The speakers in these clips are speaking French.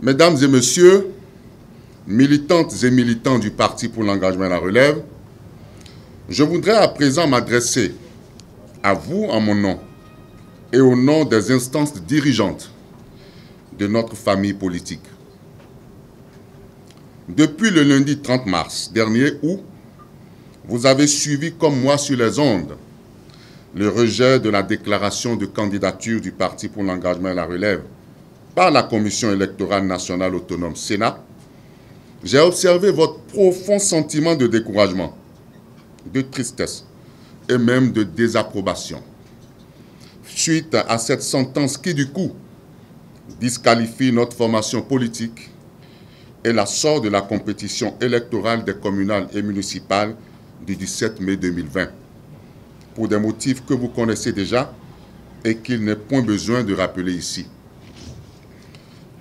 Mesdames et messieurs, militantes et militants du Parti pour l'engagement et la relève, je voudrais à présent m'adresser à vous en mon nom et au nom des instances dirigeantes de notre famille politique. Depuis le lundi 30 mars dernier, où vous avez suivi comme moi sur les ondes le rejet de la déclaration de candidature du Parti pour l'engagement et la relève par la Commission électorale nationale autonome Sénat, j'ai observé votre profond sentiment de découragement, de tristesse et même de désapprobation suite à cette sentence qui, du coup, disqualifie notre formation politique et la sort de la compétition électorale des communales et municipales du 17 mai 2020, pour des motifs que vous connaissez déjà et qu'il n'est point besoin de rappeler ici.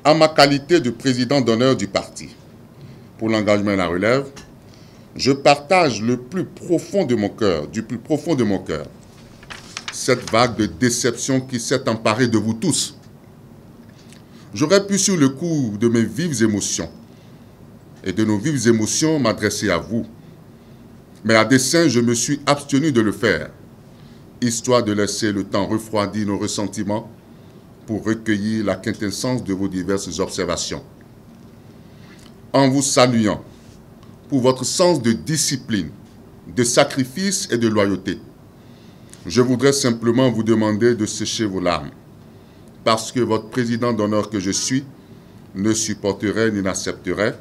En ma qualité de président d'honneur du parti pour l'engagement et la relève, je partage le plus profond de mon cœur, du plus profond de mon cœur, cette vague de déception qui s'est emparée de vous tous. J'aurais pu, sur le coup de mes vives émotions et de nos vives émotions, m'adresser à vous. Mais à dessein, je me suis abstenu de le faire, histoire de laisser le temps refroidir nos ressentiments pour recueillir la quintessence de vos diverses observations. En vous saluant pour votre sens de discipline, de sacrifice et de loyauté, je voudrais simplement vous demander de sécher vos larmes, parce que votre président d'honneur que je suis ne supporterait ni n'accepterait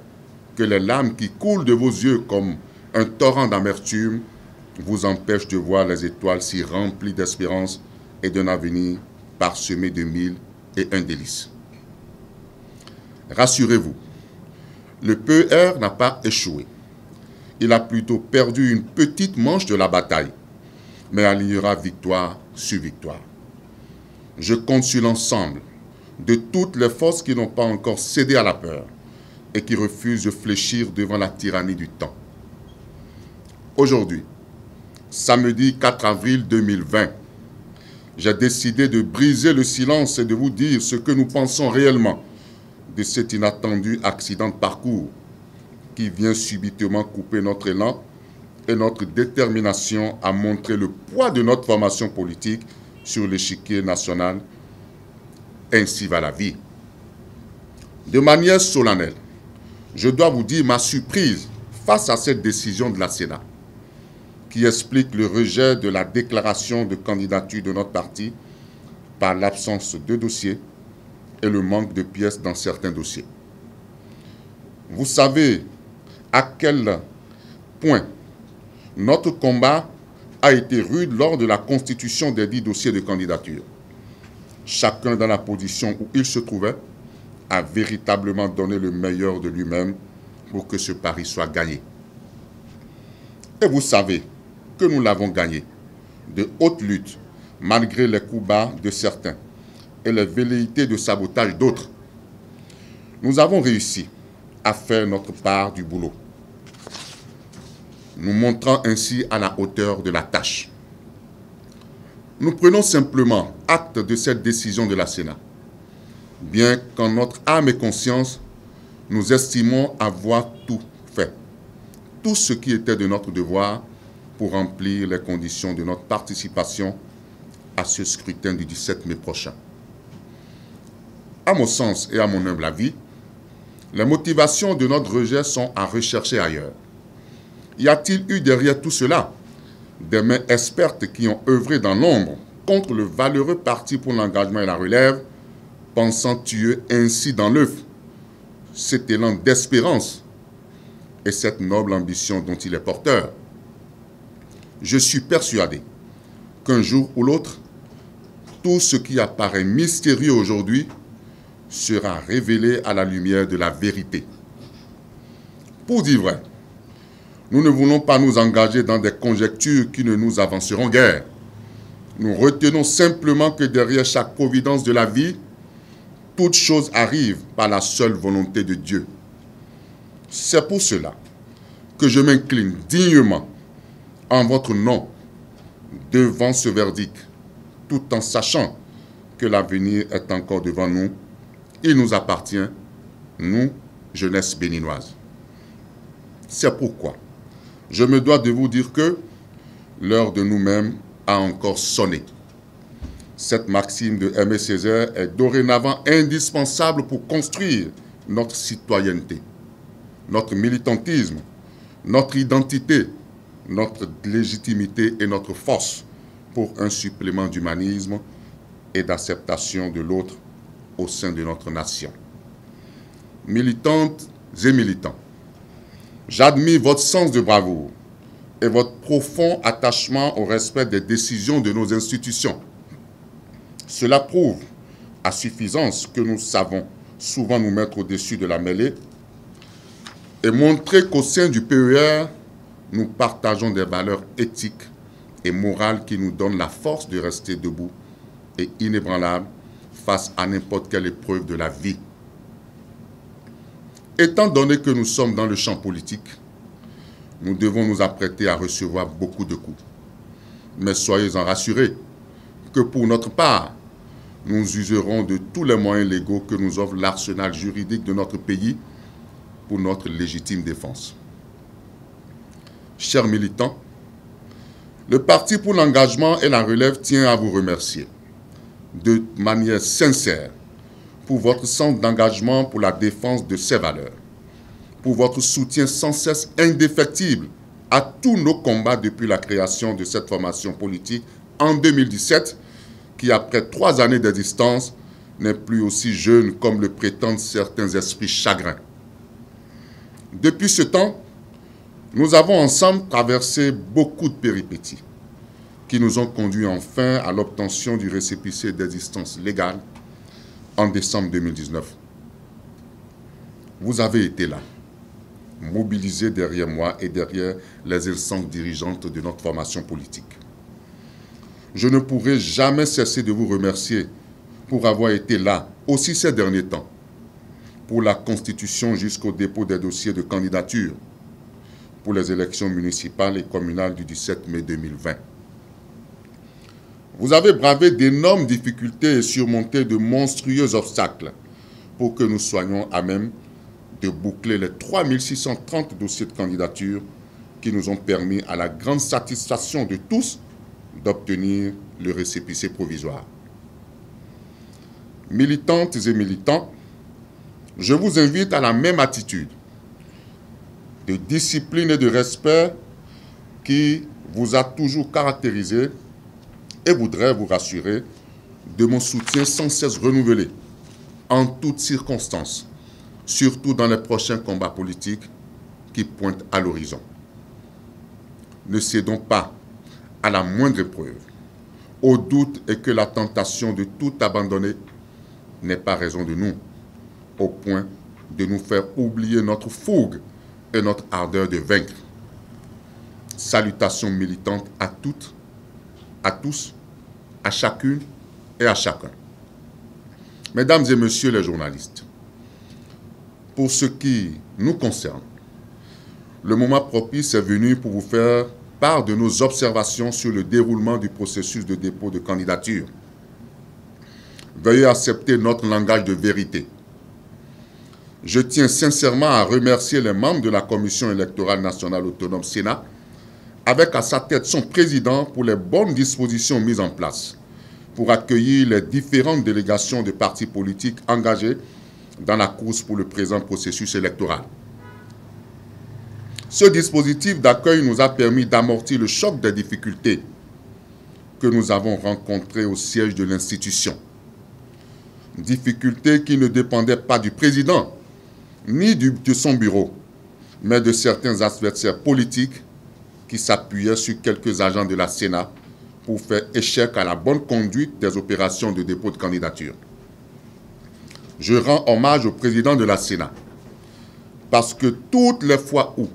que les larmes qui coulent de vos yeux comme un torrent d'amertume vous empêchent de voir les étoiles si remplies d'espérance et d'un avenir parsemé de mille et un délices. Rassurez-vous, le PER n'a pas échoué. Il a plutôt perdu une petite manche de la bataille, mais alliera victoire sur victoire. Je compte sur l'ensemble de toutes les forces qui n'ont pas encore cédé à la peur et qui refusent de fléchir devant la tyrannie du temps. Aujourd'hui, samedi 4 avril 2020, j'ai décidé de briser le silence et de vous dire ce que nous pensons réellement de cet inattendu accident de parcours qui vient subitement couper notre élan et notre détermination à montrer le poids de notre formation politique sur l'échiquier national. Ainsi va la vie. De manière solennelle, je dois vous dire ma surprise face à cette décision de la Sénat, qui explique le rejet de la déclaration de candidature de notre parti par l'absence de dossiers et le manque de pièces dans certains dossiers. Vous savez à quel point notre combat a été rude lors de la constitution des 10 dossiers de candidature. Chacun dans la position où il se trouvait a véritablement donné le meilleur de lui-même pour que ce pari soit gagné. Et vous savez que nous l'avons gagné de haute lutte, malgré les coups bas de certains et les velléités de sabotage d'autres. Nous avons réussi à faire notre part du boulot, nous montrant ainsi à la hauteur de la tâche. Nous prenons simplement acte de cette décision de la Sénat, bien qu'en notre âme et conscience, nous estimons avoir tout fait, tout ce qui était de notre devoir pour remplir les conditions de notre participation à ce scrutin du 17 mai prochain. À mon sens et à mon humble avis, les motivations de notre rejet sont à rechercher ailleurs. Y a-t-il eu derrière tout cela des mains expertes qui ont œuvré dans l'ombre contre le valeureux Parti pour l'engagement et la relève, pensant tuer ainsi dans l'œuf cet élan d'espérance et cette noble ambition dont il est porteur? Je suis persuadé qu'un jour ou l'autre, tout ce qui apparaît mystérieux aujourd'hui sera révélé à la lumière de la vérité. Pour dire vrai, nous ne voulons pas nous engager dans des conjectures qui ne nous avanceront guère. Nous retenons simplement que derrière chaque providence de la vie, toute chose arrive par la seule volonté de Dieu. C'est pour cela que je m'incline dignement en votre nom devant ce verdict, tout en sachant que l'avenir est encore devant nous. Il nous appartient nous, jeunesse béninoise. C'est pourquoi je me dois de vous dire que l'heure de nous-mêmes a encore sonné. Cette maxime de Aimé Césaire est dorénavant indispensable pour construire notre citoyenneté, notre militantisme, notre identité, notre légitimité et notre force pour un supplément d'humanisme et d'acceptation de l'autre au sein de notre nation. Militantes et militants, j'admire votre sens de bravoure et votre profond attachement au respect des décisions de nos institutions. Cela prouve à suffisance que nous savons souvent nous mettre au-dessus de la mêlée et montrer qu'au sein du PER, nous partageons des valeurs éthiques et morales qui nous donnent la force de rester debout et inébranlables face à n'importe quelle épreuve de la vie. Étant donné que nous sommes dans le champ politique, nous devons nous apprêter à recevoir beaucoup de coups. Mais soyez-en rassurés que pour notre part, nous userons de tous les moyens légaux que nous offre l'arsenal juridique de notre pays pour notre légitime défense. Chers militants, le Parti pour l'engagement et la relève tient à vous remercier de manière sincère pour votre sens d'engagement pour la défense de ses valeurs, pour votre soutien sans cesse indéfectible à tous nos combats depuis la création de cette formation politique en 2017, qui après 3 années d'existence n'est plus aussi jeune comme le prétendent certains esprits chagrins. Depuis ce temps, nous avons ensemble traversé beaucoup de péripéties qui nous ont conduits enfin à l'obtention du récépissé d'existence légale en décembre 2019. Vous avez été là, mobilisés derrière moi et derrière les instances dirigeantes de notre formation politique. Je ne pourrai jamais cesser de vous remercier pour avoir été là, aussi ces derniers temps, pour la constitution jusqu'au dépôt des dossiers de candidature pour les élections municipales et communales du 17 mai 2020. Vous avez bravé d'énormes difficultés et surmonté de monstrueux obstacles pour que nous soyons à même de boucler les 3630 dossiers de candidature qui nous ont permis, à la grande satisfaction de tous, d'obtenir le récépissé provisoire. Militantes et militants, je vous invite à la même attitude de discipline et de respect qui vous a toujours caractérisé et voudrais vous rassurer de mon soutien sans cesse renouvelé en toutes circonstances, surtout dans les prochains combats politiques qui pointent à l'horizon. Ne cédons pas à la moindre épreuve, au doute et que la tentation de tout abandonner n'est pas raison de nous, au point de nous faire oublier notre fougue et notre ardeur de vaincre. Salutations militantes à toutes, à tous, à chacune et à chacun. Mesdames et messieurs les journalistes, pour ce qui nous concerne, le moment propice est venu pour vous faire part de nos observations sur le déroulement du processus de dépôt de candidature. Veuillez accepter notre langage de vérité. Je tiens sincèrement à remercier les membres de la Commission électorale nationale autonome Sénat, avec à sa tête son président, pour les bonnes dispositions mises en place pour accueillir les différentes délégations de partis politiques engagés dans la course pour le présent processus électoral. Ce dispositif d'accueil nous a permis d'amortir le choc des difficultés que nous avons rencontrées au siège de l'institution. Difficultés qui ne dépendaient pas du président, ni de son bureau, mais de certains adversaires politiques qui s'appuyaient sur quelques agents de la Sénat pour faire échec à la bonne conduite des opérations de dépôt de candidature. Je rends hommage au président de la Sénat, parce que toutes les fois où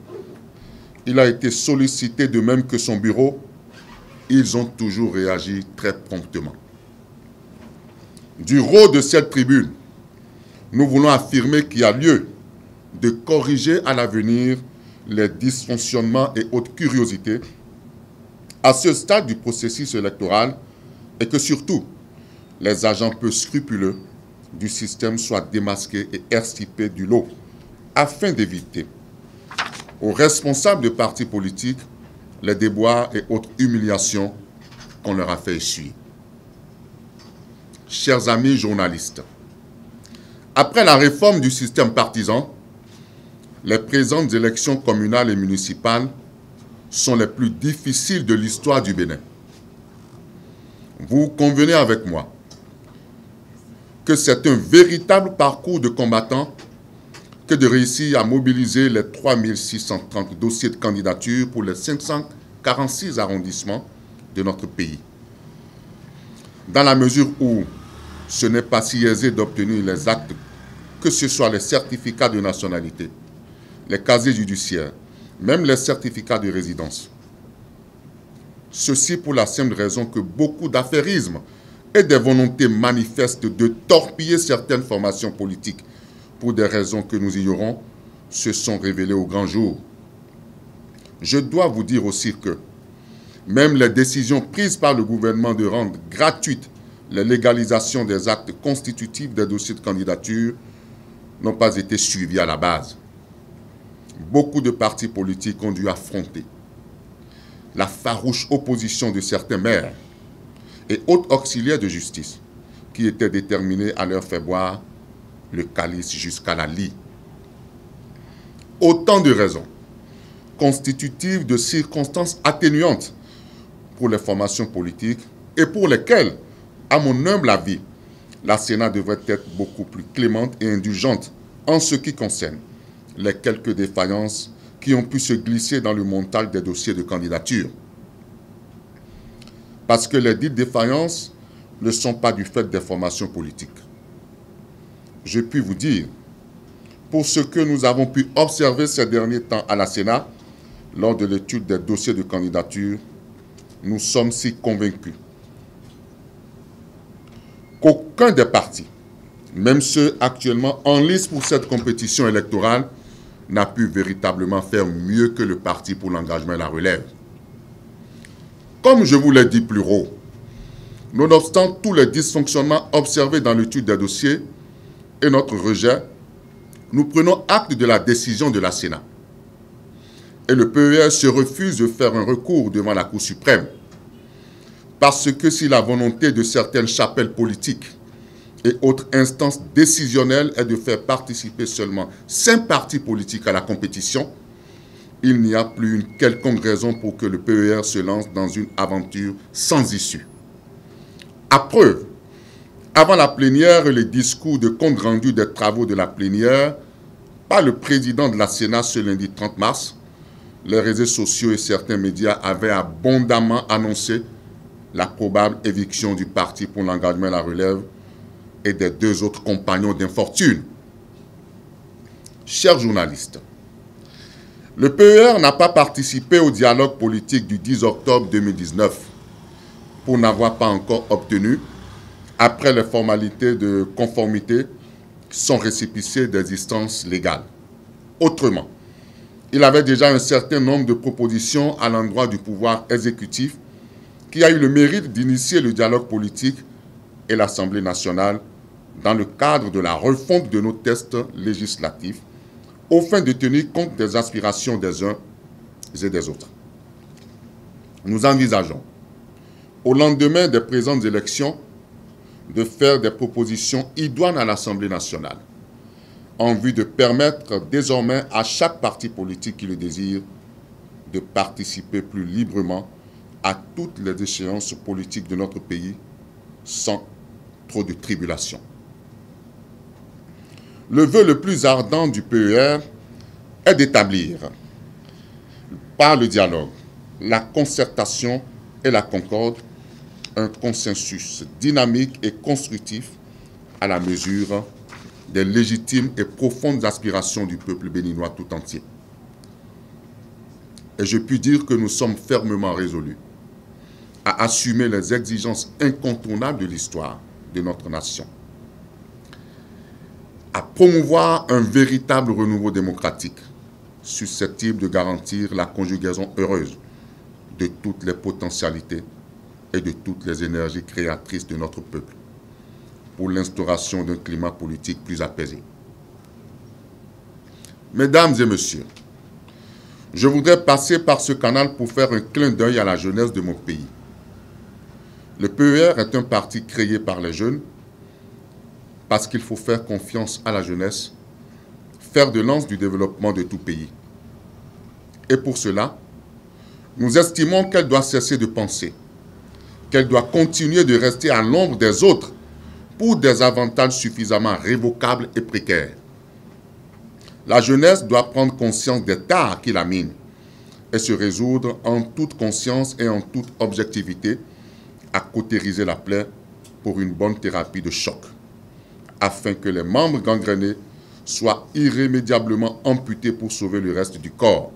il a été sollicité de même que son bureau, ils ont toujours réagi très promptement. Du haut de cette tribune, nous voulons affirmer qu'il y a lieu de corriger à l'avenir les dysfonctionnements et hautes curiosités à ce stade du processus électoral et que surtout, les agents peu scrupuleux du système soient démasqués et extirpés du lot, afin d'éviter aux responsables de partis politiques les déboires et autres humiliations qu'on leur a fait essuyer. Chers amis journalistes, après la réforme du système partisan, les présentes élections communales et municipales sont les plus difficiles de l'histoire du Bénin. Vous convenez avec moi que c'est un véritable parcours de combattant que de réussir à mobiliser les 3630 dossiers de candidature pour les 546 arrondissements de notre pays. Dans la mesure où ce n'est pas si aisé d'obtenir les actes, que ce soit les certificats de nationalité, les casiers judiciaires, même les certificats de résidence. Ceci pour la simple raison que beaucoup d'affairismes et des volontés manifestes de torpiller certaines formations politiques pour des raisons que nous ignorons se sont révélées au grand jour. Je dois vous dire aussi que même les décisions prises par le gouvernement de rendre gratuite la légalisation des actes constitutifs des dossiers de candidature n'ont pas été suivies à la base. Beaucoup de partis politiques ont dû affronter la farouche opposition de certains maires et autres auxiliaires de justice qui étaient déterminés à leur faire boire le calice jusqu'à la lie. Autant de raisons constitutives de circonstances atténuantes pour les formations politiques et pour lesquelles, à mon humble avis, la Sénat devrait être beaucoup plus clémente et indulgente en ce qui concerne les quelques défaillances qui ont pu se glisser dans le montage des dossiers de candidature. Parce que les dites défaillances ne sont pas du fait des formations politiques. Je puis vous dire, pour ce que nous avons pu observer ces derniers temps à la Sénat, lors de l'étude des dossiers de candidature, nous sommes si convaincus qu'aucun des partis, même ceux actuellement en lice pour cette compétition électorale, n'a pu véritablement faire mieux que le Parti pour l'engagement et la relève. Comme je vous l'ai dit plus haut, nonobstant tous les dysfonctionnements observés dans l'étude des dossiers et notre rejet, nous prenons acte de la décision de la Sénat. Et le PER se refuse de faire un recours devant la Cour suprême. Parce que si la volonté de certaines chapelles politiques et autres instances décisionnelles est de faire participer seulement 5 partis politiques à la compétition, il n'y a plus une quelconque raison pour que le PER se lance dans une aventure sans issue. À preuve, avant la plénière et les discours de compte rendu des travaux de la plénière par le président de la Sénat ce lundi 30 mars, les réseaux sociaux et certains médias avaient abondamment annoncé la probable éviction du Parti pour l'engagement et la relève et des 2 autres compagnons d'infortune. Chers journalistes, le PER n'a pas participé au dialogue politique du 10 octobre 2019 pour n'avoir pas encore obtenu, après les formalités de conformité, son récépissé d'existence légale. Autrement, il avait déjà un certain nombre de propositions à l'endroit du pouvoir exécutif qui a eu le mérite d'initier le dialogue politique et l'Assemblée nationale dans le cadre de la refonte de nos tests législatifs au fin de tenir compte des aspirations des uns et des autres. Nous envisageons, au lendemain des présentes élections, de faire des propositions idoines à l'Assemblée nationale en vue de permettre désormais à chaque parti politique qui le désire de participer plus librement à toutes les échéances politiques de notre pays sans trop de tribulations. Le vœu le plus ardent du PER est d'établir, par le dialogue, la concertation et la concorde, un consensus dynamique et constructif à la mesure des légitimes et profondes aspirations du peuple béninois tout entier. Et je puis dire que nous sommes fermement résolus à assumer les exigences incontournables de l'histoire de notre nation, à promouvoir un véritable renouveau démocratique susceptible de garantir la conjugaison heureuse de toutes les potentialités et de toutes les énergies créatrices de notre peuple, pour l'instauration d'un climat politique plus apaisé. Mesdames et messieurs, je voudrais passer par ce canal pour faire un clin d'œil à la jeunesse de mon pays. Le PER est un parti créé par les jeunes parce qu'il faut faire confiance à la jeunesse, fer de lance du développement de tout pays. Et pour cela, nous estimons qu'elle doit cesser de penser, qu'elle doit continuer de rester à l'ombre des autres pour des avantages suffisamment révocables et précaires. La jeunesse doit prendre conscience des tares qui la minent et se résoudre en toute conscience et en toute objectivité à cautériser la plaie pour une bonne thérapie de choc, afin que les membres gangrénés soient irrémédiablement amputés pour sauver le reste du corps.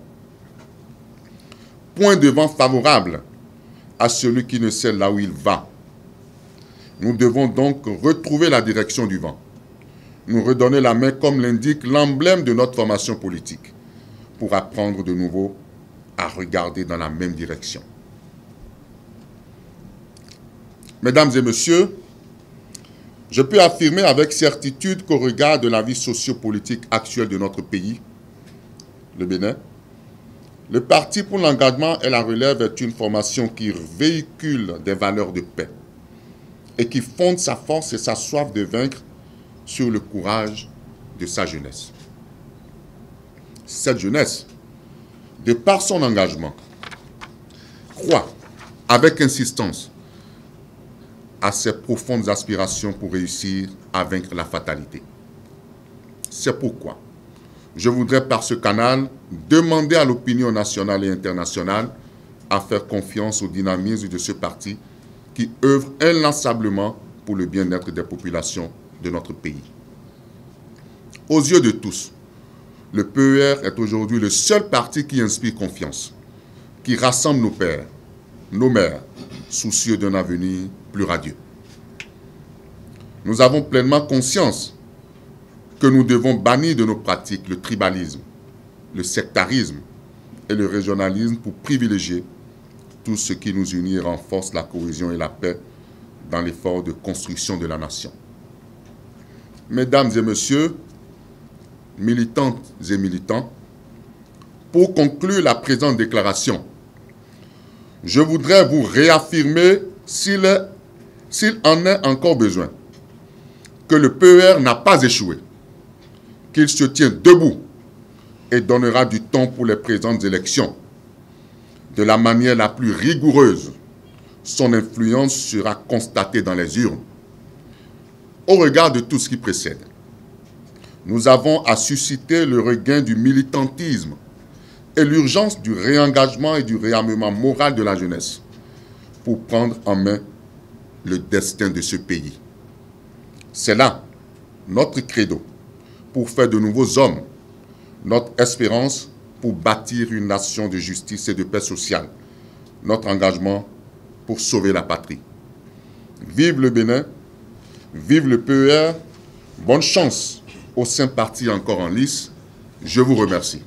Point de vent favorable à celui qui ne sait là où il va. Nous devons donc retrouver la direction du vent, nous redonner la main comme l'indique l'emblème de notre formation politique, pour apprendre de nouveau à regarder dans la même direction. Mesdames et messieurs, je peux affirmer avec certitude qu'au regard de la vie sociopolitique actuelle de notre pays, le Bénin, le Parti pour l'engagement et la relève est une formation qui véhicule des valeurs de paix et qui fonde sa force et sa soif de vaincre sur le courage de sa jeunesse. Cette jeunesse, de par son engagement, croit avec insistance à ses profondes aspirations pour réussir à vaincre la fatalité. C'est pourquoi je voudrais par ce canal demander à l'opinion nationale et internationale à faire confiance au dynamisme de ce parti qui œuvre inlassablement pour le bien-être des populations de notre pays. Aux yeux de tous, le PER est aujourd'hui le seul parti qui inspire confiance, qui rassemble nos pères, nos mères, soucieux d'un avenir plus radieux. Nous avons pleinement conscience que nous devons bannir de nos pratiques le tribalisme, le sectarisme et le régionalisme pour privilégier tout ce qui nous unit et renforce la cohésion et la paix dans l'effort de construction de la nation. Mesdames et messieurs, militantes et militants, pour conclure la présente déclaration, je voudrais vous réaffirmer, s'il en est encore besoin, que le PER n'a pas échoué, qu'il se tient debout et donnera du temps pour les présentes élections. De la manière la plus rigoureuse, son influence sera constatée dans les urnes. Au regard de tout ce qui précède, nous avons à susciter le regain du militantisme et l'urgence du réengagement et du réarmement moral de la jeunesse pour prendre en main le destin de ce pays. C'est là notre credo pour faire de nouveaux hommes, notre espérance pour bâtir une nation de justice et de paix sociale, notre engagement pour sauver la patrie. Vive le Bénin, vive le PER, bonne chance au saint parti encore en lice, je vous remercie.